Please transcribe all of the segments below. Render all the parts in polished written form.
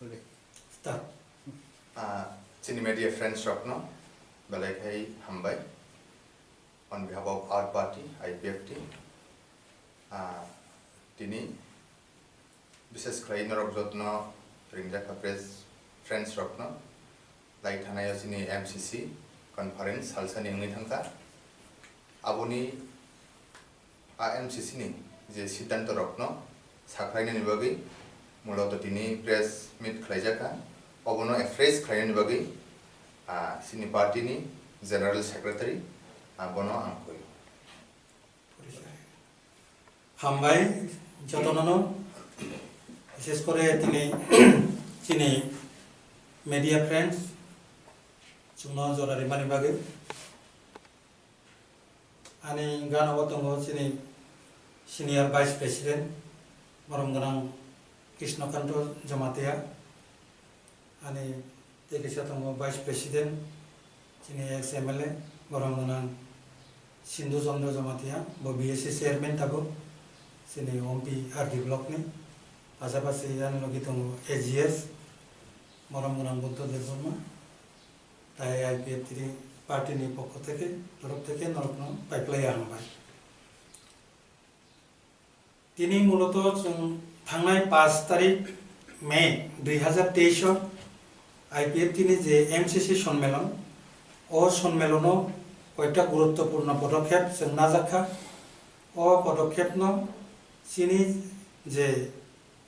Start. Sini media friends Rokno, Balai Hambai, on behalf of our party, IPFT, Tini, Mrs. Kleiner of Jotno, Ringjaka Press Friends Rokno, like Hanaya Sini MCC Conference, Halsani Ngitanga, Abuni MCC ni, je Siddhanto Rokno, Sakraina Nibagi, Muloto Tini Press Meet Klajaka. Obono phrase khlaini bagi sini party ni general secretary bono angkoi Hambai jotonono বিশেষ করে তিনি চিনি media friends চুনো জরারি মানি বাগে ani gana watongo চিনি senior vice president moromganang Krishnakanto Jamatia ani tekisa tongo vice president chini ex MLA borongana Sindhu Chandra Jamatia bo BSC chairman tabo chini OMP RD block ni pasapasi ani logi tongo AGS borongana Buddha Deborma tai IPF3 party ni pokko theke torok theke norokno pipeline hambai tini muloto thangnai 5 তারিখ মে 2023 IPF তিনি যে MCC সম্মেলন ও সম্মেলনও কয়েকটা গুরুত্বপূর্ণ পদক্ষেপ না যাখা ও পদক্ষেপ ন চিনি যে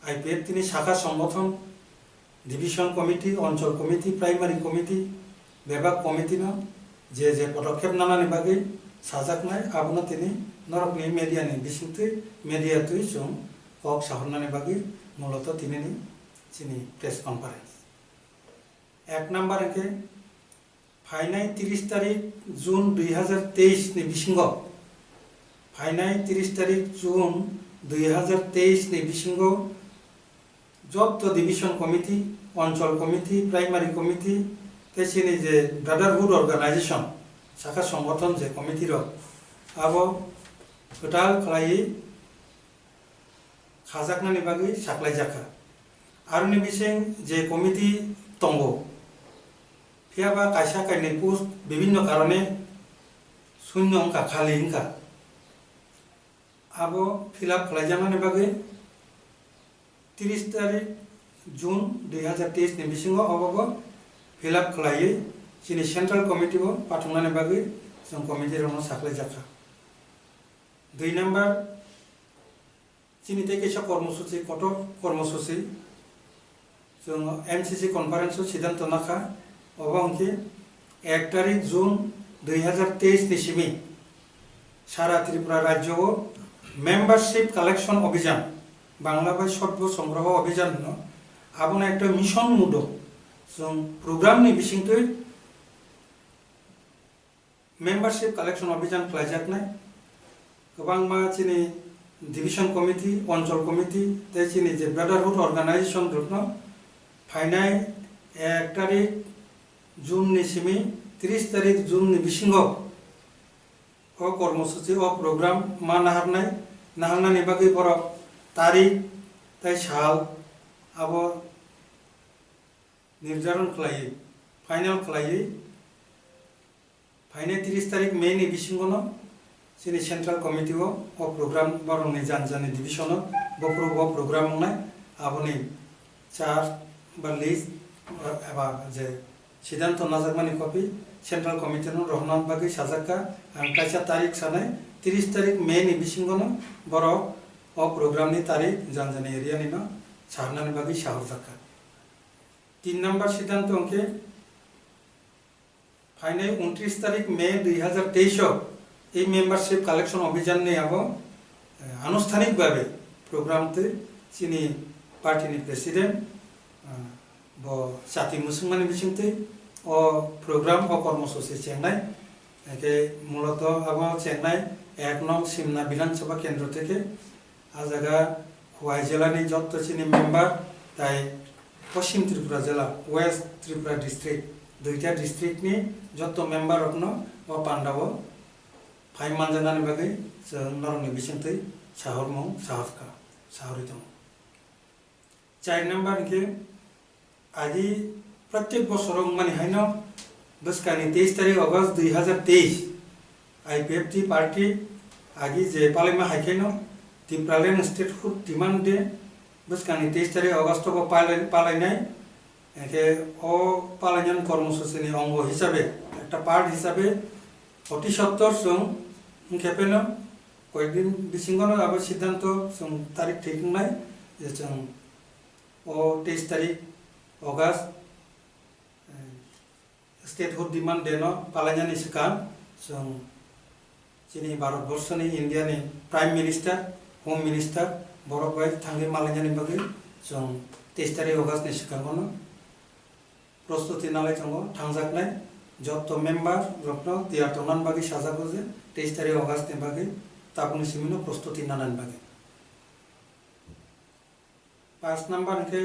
IPF তিনি শাখা সংগঠন ডিভিশন কমিটি অঞ্চল কমিটি প্রাইমারি কমিটি বিভাগ কমিটি ন যে পদক্ষেপ নানানি বাগে সাজাকনাই আবনা তিনি নরকনি মিডিয়ানি বিসিংতে মিডিয়া তুই সং কক সাহরনানি বাগে মূলত তিনি চিনি প্রেস কনফারেন্স এক নম্বরে ফাইনাই 30 তারিখ জুন 2023 নি বিসিংহ ফাইনাই 30 তারিখ জুন 2023 নি বিসিংহ যত ডিভিশন কমিটি অঞ্চল কমিটি প্রাইমারি কমিটি তেছিনি যে ব্রাদারহুড অর্গানাইজেশন শাখা সংগঠন যে কমিটির আবো টোটাল খালাই খাজাকনানি বাগै সাকলাই জাখা আরনি বিসিং যে কমিটি তঙ্গ ফিয়াবা কাইসা কাইনে পোস্ট বিভিন্ন কারণে শূন্য অঙ্কা খালি অঙ্কা আবো ফিল আপ খালাইজামানি বাগে 30 তারিখ জুন 2023 নি বিসিংহ অবগো ফিল আপ খালাই চিনি সেন্ট্রাল কমিটিও পাঠংনানি বাগে जों কমিটি রনো সাকলাই জাখা দুই নাম্বার চিনি থেকে সব কর্মসূচি কত কর্মসূচি जों MCC কনফারেন্স সিদ্ধান্ত নাখা অবংকে 1 তারিখ জুন 2023 নি সিমি সারা ত্রিপুরা রাজ্য মেম্বারশিপ কালেকশন অভিযান বাংলা ভাই সর্ব সংগ্রহ অভিযান আবনা একটা মিশন মুড जों প্রোগ্রাম নি বিসিংতে মেম্বারশিপ কালেকশন অভিযান প্লাজাক নাই গোবাং মা চিনি ডিভিশন কমিটি অঞ্চল কমিটি তে চিনি যে ব্রাদারহুড অর্গানাইজেশন গ্রুপ ফাইনাই 1 তারিখ জুন নি সিমি 30 তারিখ জুন নি বিসিংহ ও কর্মসূচি ও প্রোগ্রাম মা নাহারনানি বাগै বড় তারিখ তাই সাল আবো নির্ধারণ খালাই ফাইনাল খালাই ফাইনাই 30 তারিখ মে নি বিসিংহ চিনি সেন্ট্রাল কমিটি ও প্রোগ্রাম বরংনি জানজানি ডিভিশন বো প্রোগ্রাম নাই আবনি চার বা লিস্ট এবা যে সিদ্ধান্ত নাজাকমানি কপি সেন্ট্রাল কমিটি রহমান বাগै সাজাকা কাইসা তারিখ সানাই 30 তারিখ মে নি বিসিংহ বড় ও প্রোগ্রামনি তারিখ জানজানি এরিয়ানি সাহারনানি বাগै সাহর জাকা 3 নম্বর সিদ্ধান্ত অঙ্কে ফাইনাই 29 তারিখ মে 2023 এই মেম্বারশিপ কালেকশন অভিযান নিয়ে আবো আনুষ্ঠানিকভাবে প্রোগ্রামতে চিনি পার্টিনি প্রেসিডেন্ট ব জাতি মুসলমানি বিসিংতে ও প্রোগ্রাম ও কর্মসূচি চেন্নাই একে মূলত আবো চেন্নাই 1 নং সিমনা বিধানসভা কেন্দ্র থেকে আজাগা খোয়াই জেলানি যত চিনি মেম্বার তাই পশ্চিম ত্রিপুরা জেলা ওয়েস্ট ত্রিপুরা ডিস্ট্রিক্ট দুইটা ডিস্ট্রিক্ট নি যত মেম্বার অপন ও পান্ডাব ফাই মানজানানি বাগै जों नरनि बिसिंतै साहरमं साहरका साहरितम 4 नम्बर के আজি प्रत्येक बছर माने हाइन बसकानी 23 तारिख अगस्त 2023 IPFT पार्टी आगे जे पालेमा हाइकेनो तिप्रालेन स्टेट फुड डिमांड दे बसकानी 23 तारिख अगस्त को पालायनाय एके ओ पालायनान कर्मसूचिनि अंग हिसाबै একটা पार्ट हिसाबै अति सत्तर जों खेपेनो कयदिन बिसिङाव आबो सिद्धांत जों तारिख थिखांनाय जे जों ओ 23 तारिख अगस्त स्टेटहुड डिमांड डेनो पालायनायनि सिगां जों जोंनि भारतबर्षनि इन्डियानि प्राइम मिनिस्टार होम मिनिस्टार बर'बाय थांनि मालायनायनि बागै जों 23 तारिख अगस्तनि सिगाङावनो प्रस्तुति नालाय दङ थांजागनाय जत मेम्बार रत्न तियार तनान बागै साजाबो जे 23 तारिख अगस्तनि बागै ताबुनि सिमिनो प्रस्तुति नानान बागै 5 नम्बर के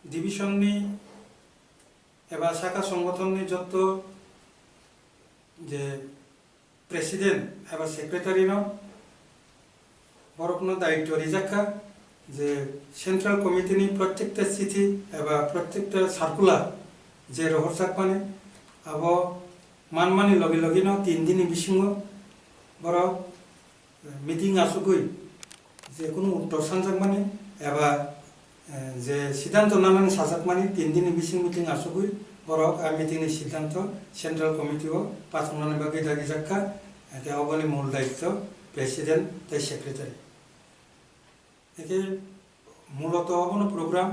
डिविजननि एबा शाखा संगठननि जत जे प्रेसिडेंट एबा सेक्रेटारि न बरफनो दायित्व रिजाखा जे सेंट्रल कमिटिनि प्रत्येकटा चिठी एबा प्रत्येकटा सार्कुलार जे रहरसाक माने अब मानमानि लगे लगे न 3 दिन बिसिङो बर मिटिं आसुगै जे कोनो उत्तर सानजाक माने एबा जे सिद्धांत नानानि साजाक माने 3 दिन बिसिङ मिटिं आसुगै बरक आ मिटिंनि सिद्धांत सेंट्रल कमिटिआव पासंनानै बागै दागि जाखा एके अबनि मूल दायित्व प्रेसिडेंट ताई सेक्रेटारि एके मूलत अबनो प्रोग्राम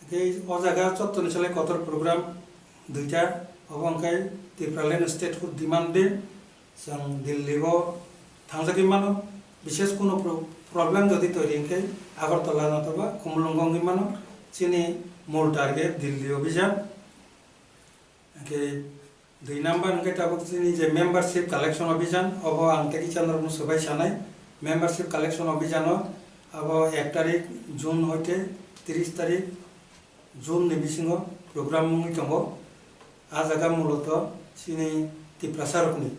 एके अजागा चत्तनि साले कतर प्रोग्राम दुइटा अबंकाय त्रिपुरालेण्ड स्टेटहुड डिमांड दे जों दिल्लीआव थांजाखै मानो विशेष कोनो प्रॉब्लम जदि तैरिंखे आगरतला नतबा कुमलुंगंनि मानो चिनि मूल टार्गेट दिल्ली अभियान के 2 नम्बर के ताबक चिनि जे मेंबरशिप कलेक्शन अभियान अब आंतकी चंद्रमु सबाय सानाय मेंबरशिप कलेक्शन अभियान अब 1 तारिख जून होते 30 तारिख जून नि बिसिङाव प्रोग्राम मुङै दङ आ जागा मूलत चिनि तिप्रासारकनि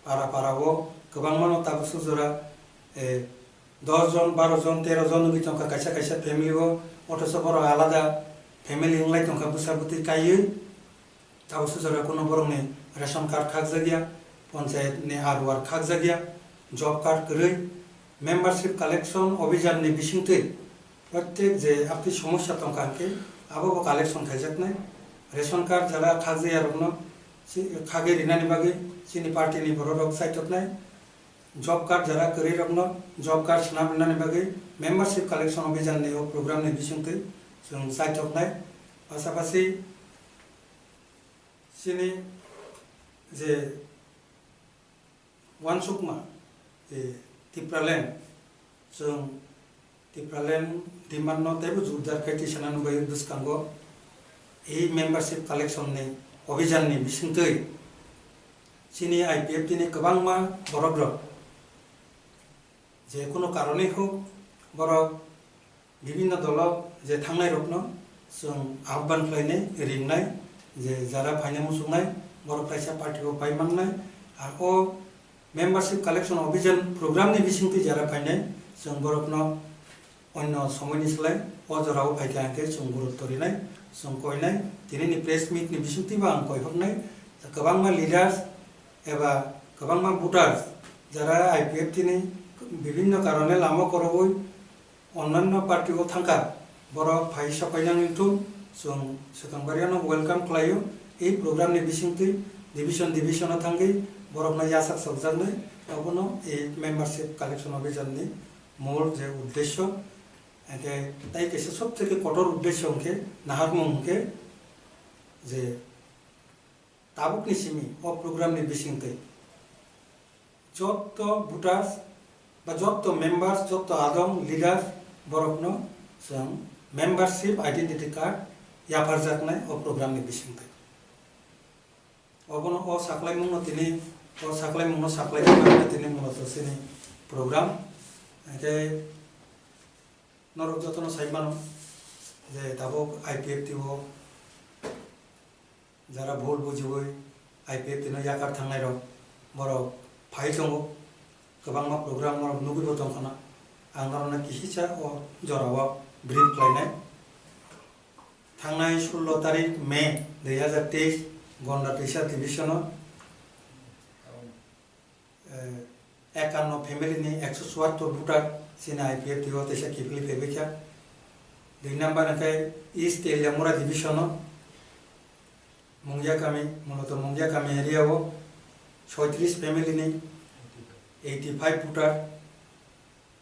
पारा गोबां मानो ताबो सुजरा 10 जन 12 जन 13 जन नि तंका कायसा फेमिलिआव अथस बर आलादा फेमिलि इंलाय तंका बुसाबुति कायो ताबो सुजरा कोनो बरंनि रेशन कार्ड खाग जागिया पंचायत नि आरवार खाग जागिया जॉब कार्ड गरै मेंबरशिप कलेक्शन अभियान नि बिसिंथै प्रत्येक जे आपनि समस्या तंका के आबो कलेक्शन खायजाकनाय रेशन कार्ड जरा खाग जाया रनो खागे रिनानि बागै चिनि पार्टीनि बरदक साइटकनाय जॉब कार्ड जरा गरै रनो जॉब कार्ड सना बिनानि बागै मेंबरशिप कलेक्शन अभियान नि प्रोग्राम नि बिसिंथै जों साइटकनाय पासापासि चिनि जे वानसुकमा जे त्रिपुरालेण्ड जों त्रिपुरालेण्ड डिमांड न तेबो जुरदार खायथि सानानु बाय दुसकांगो ए मेंबरशिप कलेक्शन नि अभियान नि बिसिंथै चिनि IPFT नि गोबांमा बरग्र जे कोनो कारणे हो बरक विभिन्न दल जे थांनाय रत्न जों आह्वान खालायनाय रिंनाय जे जारा फाइनाय मुसुंनाय बर प्राइसा पार्टीखौ फायमाननाय आरो मेंबरशिप कलेक्शन अभियान प्रोग्राम नि बिसिंथि जारा फाइनाय जों बरकनो अन्य समयनि सोलाय अजराव फायखायाखै जों गुरुत्व रिनाय जों कयनाय दिनैनि प्रेस मीट नि बिसिंथिबा आं कयहरनाय गोबांमा लिडार्स एबा गोबांमा भोटार्स जारा IPFT नि विभिन्न कारणे लामा करबै अन्यान्य पार्टीखौ थांखा बर फाइ सकायनांनिथु जों सिगांबारियानो वेलकाम खालायो ए प्रोग्राम नि बिसिंथि डिविजन थांगै बरफना यासाक सबजानो अबनो ए मेंबरशिप कलेक्शन अभियान नि मूल जे उद्देश्य एके ताई केसे सबथेके कठोर उद्देश्य अंके नाहारमुंके जे ताबुकनि सिमी ओ प्रोग्राम नि बिसिंथै जत भोटार्स बा जत मेंबार्स जत आदम लिडार्स बरफनो जों मेंबरशिप आइडेंटिटी कार्ड याफारजाकनाय ओ प्रोग्राम नि बिसिंथै अबनो ओ साख्लाय मुंनो तिनि ओ साख्लाय मुंनो साख्लाय तिनि मुंनो सिनि प्रोग्राम एके नरक जतन साइमानो जे दाबो IPFT ओ जरा भूल बुझिबै IPFT नो याकार थांनाय र बर फाइ दङ गोबांमा प्रोग्राम नुगैबो दंखाना आंनारना किहिसा ओ जरावा ब्रिफ खालायनाय थांनाय 16 तारिख मे 2023 गंडा दैसा डिविजनाव 51 फेमिलिनि 174 भोटार सिना आईपीएफ टीओ दैसा किफली फेबिका 2 नम्बर नखाय ईस्ट एलियामुरा डिविजनाव मुंगिया गामि मूलत मुंगिया गामि एरियाव 36 फेमिलिनि 85 भोटार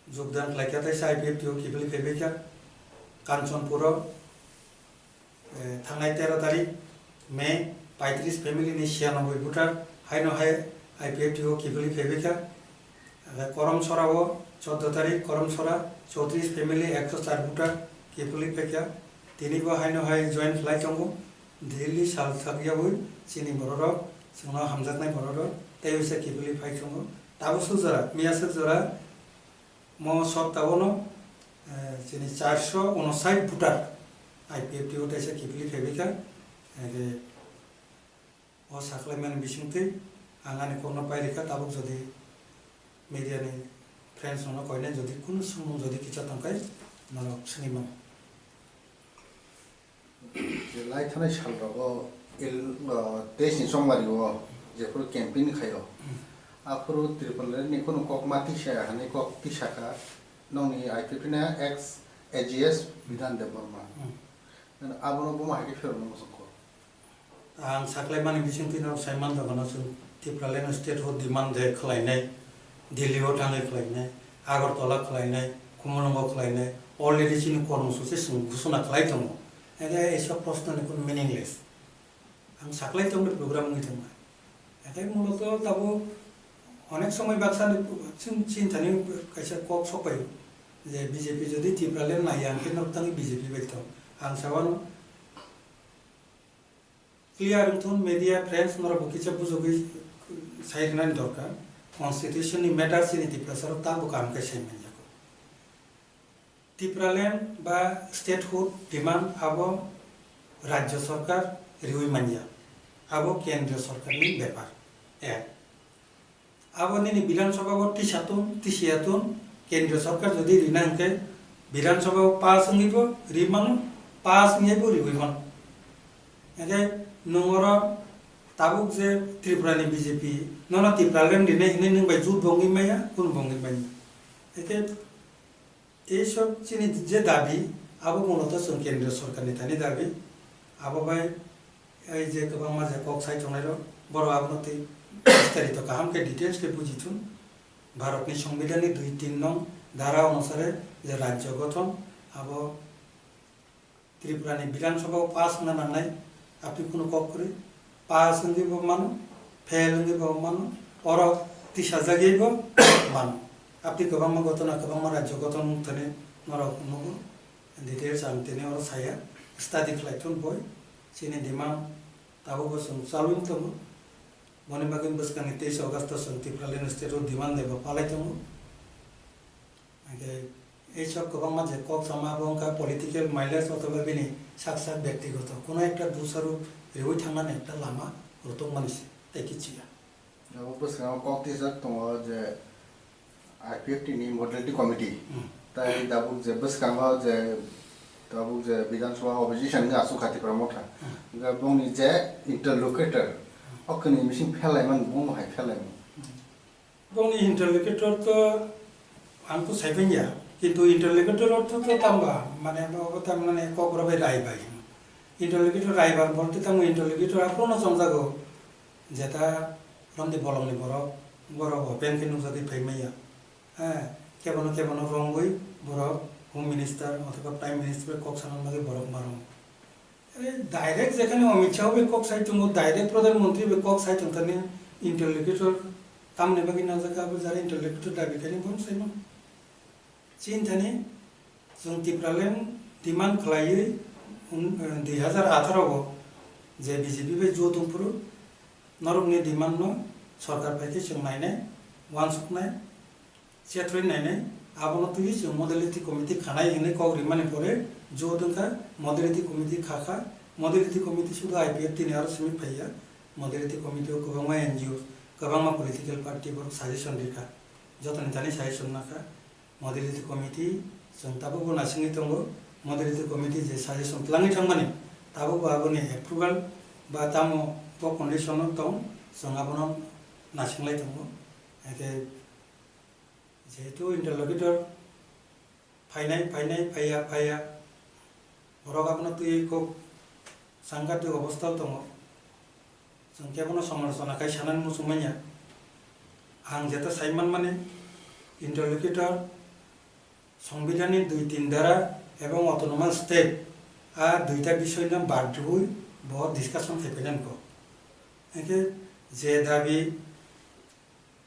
योगदान खालायका दैसा आईपीएफ टीओ किफली फेबिका कांचनपुराव थांनाय 13 तारिख मे 35 फेमिलिनि 96 भोटार हायनो हाय आईपीएफ टीओ किफली फेबिका करमसराव 14 तारिख करमसरा 34 फेमिली 104 भोटार किफली फेबिका तिनिबो हायनो हाय जॉइन खालायदोंगो दिल्ली साल थागियाबो चिनी बरर जोंनाव हामजानाय बरर तेविसा किफली फायदोंगो दाबो सुजरा मिया सुजरा म सप्ताहनो चिनी 459 भोटार आईपीएफ टीओ दैसा किफली फेबिका ओ साख्लायमान बिसिंथै आंगानि कोनो पाइरिका ताबुक जदि मीडियानि फ्रेंड्स नो कयने जदि कुनु सुमु जदि किचा तंकाय नरक सिनिमा लाइ थानाय सालराव देशनि संबारिव जेफोर कैंपेन खायो आफोर त्रिपुरानि कोनो ककमाति साया हाने कक तिसाका नंनि आईपीएफ ना एक्स एजीएस विधान देबरमा आबनो बमा हाके फेरनो मसको आं साख्लायमानि बिसिंथिनाव साइमान दगना जों त्रिपुरालेन स्टेट हो डिमांड दे खलायनाय दिल्लीआव थांनाय खलायनाय आगरतला खलायनाय कुमरंगाव खलायनाय अलरेडी चिनि कर्मसूचि घोषणा खालाय दङ एगे एसब प्रश्ननि कोनो मीनिंगलेस आं साख्लाय दङ प्रोग्राम नि दङ एगे मूलत दाबो अनेक समय बाक्सानि चिन्तानि कायसा कक सपाय जे बीजेपी जदि त्रिपुरालेन नाया आंखे नक्तानि बीजेपी बायथ आं साबानो क्लियर इंथुन मीडिया फ्रेंड्स नर बकिचा बुजोगै साइरनानि दरकार कन्स्टिट्यूशन मैटर सिनि त्रिपुरा ताबो काम कैसे मानियाको त्रिपुरालेन बा स्टेटहुड डिमांड आबो राज्य सरकार रिउई मानिया आबो केंद्र सरकारनि बेपार ए आबो नि विधानसभा तिसियातुन केंद्र सरकार जदि रिनांके विधानसभा पास होइबो रिमानो पास नियबो रिउइमान एगे नंगर ताबुक जे त्रिपुरानि बीजेपी नना त्रिपुरालेन दिने हिने नों बाय जुद बंगि माया कुन बंगि माया एके ए सब चिनि जे दाबी आबो मनोथ जों केंद्र सरकारनि थानि दाबी आबो बाय ए जे गोबां माजे कक साइ थंनायरो बर' आबनति विस्तारित काहाम के डिटेल्स के बुझिथुन भारतनि संविधाननि 2-3 नং धारा अनुसारे जे राज्य गठन आबो त्रिपुरानि विधानसभा पास ना नांनाय आपनि कुनु कक करे पास होंगिबो मानो फेल होंगिबो मानो और तिसा जागिबो मानो आपनि गोबां घटना गोबां राज्य गठन थने नरक नुगो डिटेल्स आं तेने और साया स्टडी खालायथुन बय सिनि डिमांड ताबो जों चालुन दङ मने बागै बसकानि 23 अगस्त जों त्रिपुरालेन स्टेट डिमांड देबो पालायथुन आगे এই সব गोबां माजे कक समाबंका पलिटिकल माइलेज अथवा बिनि साक्सा व्यक्तिगत कोनो एकटा दुसरो रेवै थांनानै एकटा लामा रतं मानिसि ताइकिचिया अब बसकाव कक तिसक दङ जे आईपीएफ नि मॉडलिटी कमिटी ताइ दाबुक जे बसकाव जे दाबुक जे विधानसभा अपोजिशन गा आसु खाति प्रमोटा गा बंनि जे इंटरलोकेटर अकनि मिसिं फेलायमान बंग हाय फेलायमान बंनि इंटरलोकेटर तो आंखौ साइफैया किन्तु इंटरलोकेटर अर्थ तो तांबा माने बाबा तामने ककरबाय रायबाय इंटरलोकेटर रायबार बोलते तांबो इंटरलोकेटर आप्रोनो संजागो जेता रंदि बलंनि बर भपेन किनु जदि फैमैया केबनो रंगै बर होम मिनिस्टर अथवा प्राइम मिनिस्टर कक सानन बागे बर मारम डायरेक्ट जेखाने अमित शाह बे कक साइट दङ डायरेक्ट प्रधानमंत्री बे कक साइट तने इंटरलोकेटर कामने बागे नाजागाबो जारे इंटरलोकेटर दाबिखानि बुंसैमोन चिन्तानि जों त्रिपुरालेन डिमांड खालायै 2018 जे बीजेपी बे जो दंपुरु नरकनि डिमांड न सरकार फायके जों नायनाय वानसुकनाय सेट्रय नायनाय आबनो तुइ जों मॉडलिटी कमिटी खानाय हिने कग्रि माने परे जो दंका मॉडलिटी कमिटी खाखा मॉडलिटी कमिटी सुदा आईपीएफ तिनि आरो समिट फैया मॉडलिटी कमिटी गोबां एनजीओ गोबां पॉलिटिकल पार्टी बर सजेशन दिखा जतनि थानि सजेशन नाखा मॉडलिटी कमिटी जों ताबो बनासिङै दङ moderator committee je suggestion plangi thangmani tabo aboni approval ba tamo po condition tong song abono nasinglai tongo eke jehetu interlocutor ফাইয়া বড় আপনার তুই খুব সাংঘাতিক অবস্থাও দङ जों কেবল সমালোচনা খাই সানান মুসুমাইয়া आं যেটা সাইমান মানে ইন্টারলোকিটর সংবিধানের 2-3 ধারা এবং অটোনমাস স্টেট আর দুইটা বিষয় নাম বারদুই বহুত ডিসকাশন থাকবেন কো একে যে দাবি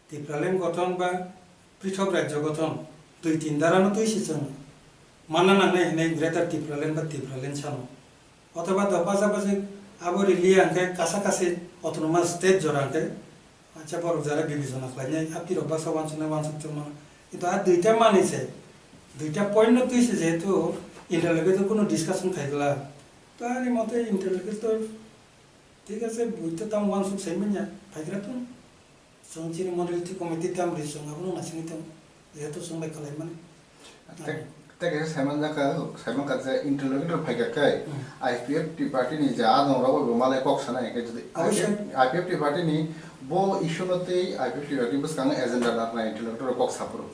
ত্রিপুরাল্যান্ড গঠন বা পৃথক রাজ্য গঠন 2-3 ধারানো তুই সিচন माना नांनाय हिनाय ग्रेटार टिप्रालेन बा टिप्रालेन सानो अथवा दपाजाबाजे आबो रिलि आंके कासा कासे अटोनमास स्टेट जरांके अच्छा बर जारा बिबिजना खालायनाय आपि रबासा वानसना वानसना मा किन्तु आ दुइटा मानिसे दुइटा पॉइंट तुइसे जेहेतु इंटरलोकेटर कोनो डिसकाशन थाइगला तारि मते इंटरलोकेटर ठीक আছে বুইতে তাম ওয়ানসুক সাইমেnya ফাইগ্রাতুন সংচিনি মডেলিটি কমিটি তাম রিসং আবনো নাসিনি তাম যেহেতু সংবাই খালাই মানে Tapi saya Simon kata interlocutor pagi IPF party ni jangan orang bawa malai kok sana ya jadi IPF party ni bo isu nanti IPF party bos kang agenda darna interlocutor kok sapro.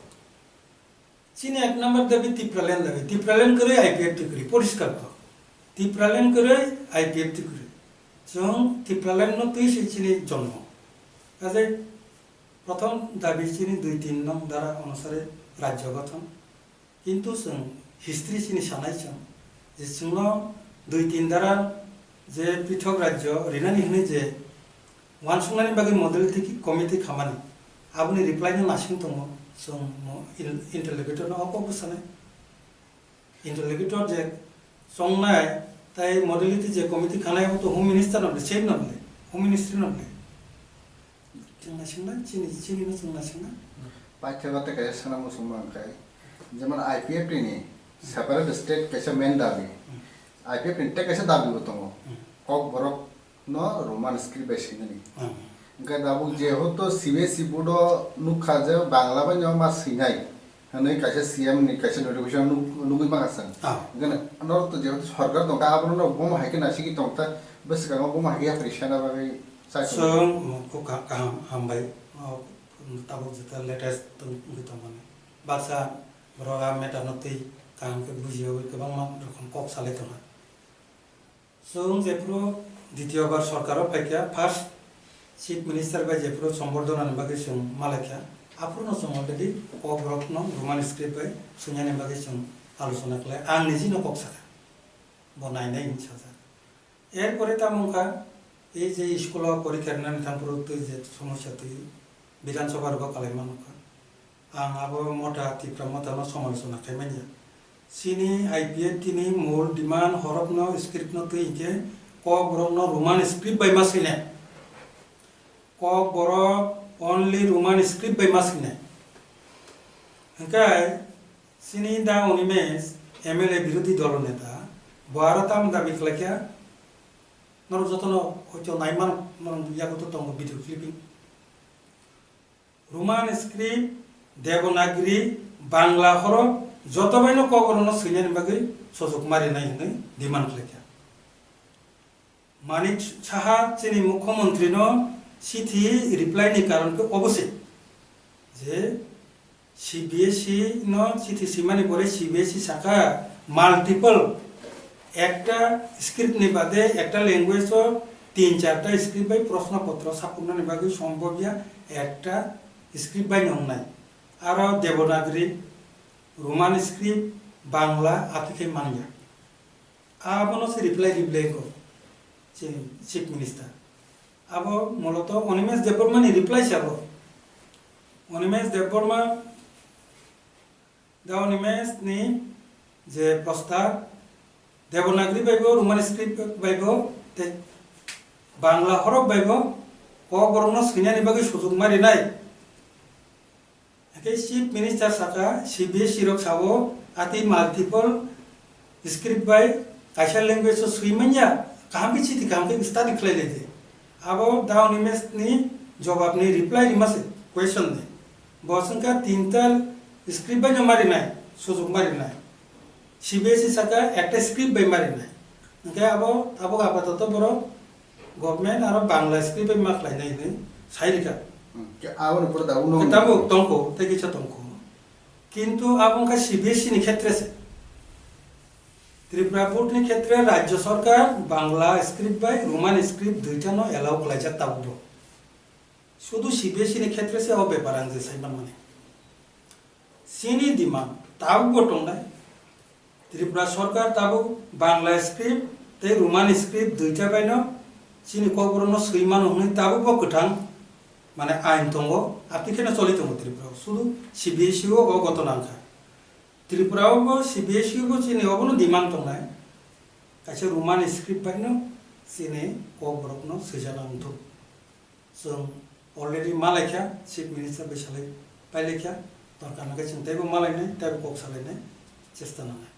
Sini ek number dabi tipralen kere IPF kere poriskar ko tipralen kere IPF kere jong tipralen no tui sini jonmo kaje prothom dabi sini 2-3 nong dara onusare rajyo gothan কিন্তু जों history सिनि सानायजों जे जोंनो 2-3 दारा जे पृथक राज्य रिनानि हने जे वानसुंनानि बागै model थिकि committee खामानि आबुनि रिप्लाइ न नासिं दङ जों इंटरलोकेटर न अको सानाय इंटरलोकेटर जे संनाय ताइ मडेलिटी जे कमिटि खानाय तो होम मिनिस्टर न सेम न होम मिनिस्ट्री न जों नासिंना चिनि न जों नासिंना पाठ्यगत काया साना मुसलमान काय जेमन IPF ini separate state कैसे main दाबी IPF ini कैसे दाबी होता हो कॉक बरक न रोमान स्क्रिप्ट बेसिक नहीं इनका दाबू जे हो तो CBSE बोर्ड नुखा जे बांग्ला बन जाओ मास सिनाई हने कैसे CM नि कैसे नोटिफिकेशन नुगुई मागासन इनका नर तो जे हो सरकार तो का आपनो न बम हाइके नासी की तोंता बस का बम हाइके अपरेशन बागै सो को का हम भाई ताबो जता लेटेस्ट तो gitu माने बासा बरगा मेटानोतै कामके बुझियो गोबां रोखोम कक सालाय दङ जों जेफ्रो द्वितीयबार सरकाराव फायखा फार्स्ट चिफ मिनिस्टार बाय जेफ्रो सम्बर्धनानि बागै जों मालायखा आफुरनो जों अलरेडि कक रत्न रोमान स्क्रिप्ट बाय सुन्यानि बागै जों आलोचना खालाय आं निजिनो कक साखा बनायनाय इनसाजा एरपरे तामंखा এই যে স্কুল পরীক্ষার নাম থামপুর তুই যে সমস্যা তুই বিধানসভার বা কালাইমানকা आं आबो मटा तिफ्रा मटानो समालोचना खायमानिया सिनि IPF तिनि मूल डिमांड हरफनो स्क्रिप्ट न तुइके क बरनो रोमान स्क्रिप्ट बाय मासिने क बर ओनली रोमान स्क्रिप्ट बाय मासिने हंकाय सिनि दा उनिमेस MLA বিরোধী দল নেতা भारताम दाबि खालायखा नर जतनो हयतो नायमान यागतो दङ video clipping Roman script Devanagari Bangla हरफ जतबायनो कगरनो सैनानि बागै सजक मारिनाय होननाय डिमान्ड खालायखा मानिक साहा जोंनि मुख्यमंत्रीनो चिठी रिप्लाइनि कारणखौ अबसे जे CBSE नो चिठी सिमानि परे CBSE शाखा माल्टिपल একটা স্ক্রিপ্টनि बादे একটা ল্যাঙ্গুয়েজও 3-4টা স্ক্রিপ্ট বাই প্রশ্নপত্র সাপূর্ণनि बागै সম্ভবিয়া একটা স্ক্রিপ্ট বাই নংনাय आरो देवनागरी रोमान स्क्रिप्ट बांग्ला आतिके मानिया आबनो से रिप्लाई को चीफ मिनिस्टर अब मूलत अनिमेश देवबर्मा नि रिप्लाई साबो अनिमेश देवबर्मा दा अनिमेश नि जे प्रस्ताव देवनागरी बाइबो रोमान स्क्रिप्ट बाइबो ते बांग्ला हरफ बाइबो क बरनो सैनानि बागै सुजुग मारिनाय चीफ मिनिस्टर साका CBSE रक सावो आति मल्टीपल स्क्रिप्ट बाय काइसा लैंग्वेज सुइमन्या कामबि चिठी कामके स्टडी खलायले दे आबो दाउ निमेस नि जवाब नि रिप्लाई रिमासे क्वेश्चन ने बसंका 3टा स्क्रिप्ट बाय मारिनाय सुजुग मारिनाय সিবিএসই সাকা একটা স্ক্রিপ্ট বাই মারি নাই ওকে আবো আপাতত বড় গভর্নমেন্ট আর বাংলা স্ক্রিপ্ট বাই মাখলাই নাই সাইরিকা আবার উপরে দাও নো তাবো তংকো তে কিছু তংকো কিন্তু আবংকা সিবিএসই নি ক্ষেত্রে ত্রিপুরা বোর্ড নি ক্ষেত্রে রাজ্য সরকার বাংলা স্ক্রিপ্ট বাই রোমান স্ক্রিপ্ট দুইটা নো এলাও কলাইছা তাবো শুধু সিবিএসই নি ক্ষেত্রে সে ও ব্যাপার আনজে সাইমান মানে সিনি ডিমান্ড তাবো টংনাই ত্রিপুরা সরকার তাবো বাংলা স্ক্রিপ্ট তে রোমান স্ক্রিপ্ট দুইটা বাইনো চিনি কবরনো সৈমান হই তাবো কোথাং মানে আইন দङ আর্টিকেলে চলি দङ ত্রিপুরাও শুধু সিবিএসইও গত নাংখা ত্রিপুরাও সিবিএসইও চিনি অবনো ডিমান্ড দंनाय কাছে রোমান স্ক্রিপ্ট বাইনো চিনি কবরनो सैजानांगौ जों अलरेडि मालायखा चिफ मिनिस्टार बैसालाय पाइलेखा दरकार नागाय चिन्तायबो मालायनाय ताबो कक सालायनाय चेष्टा नांनाय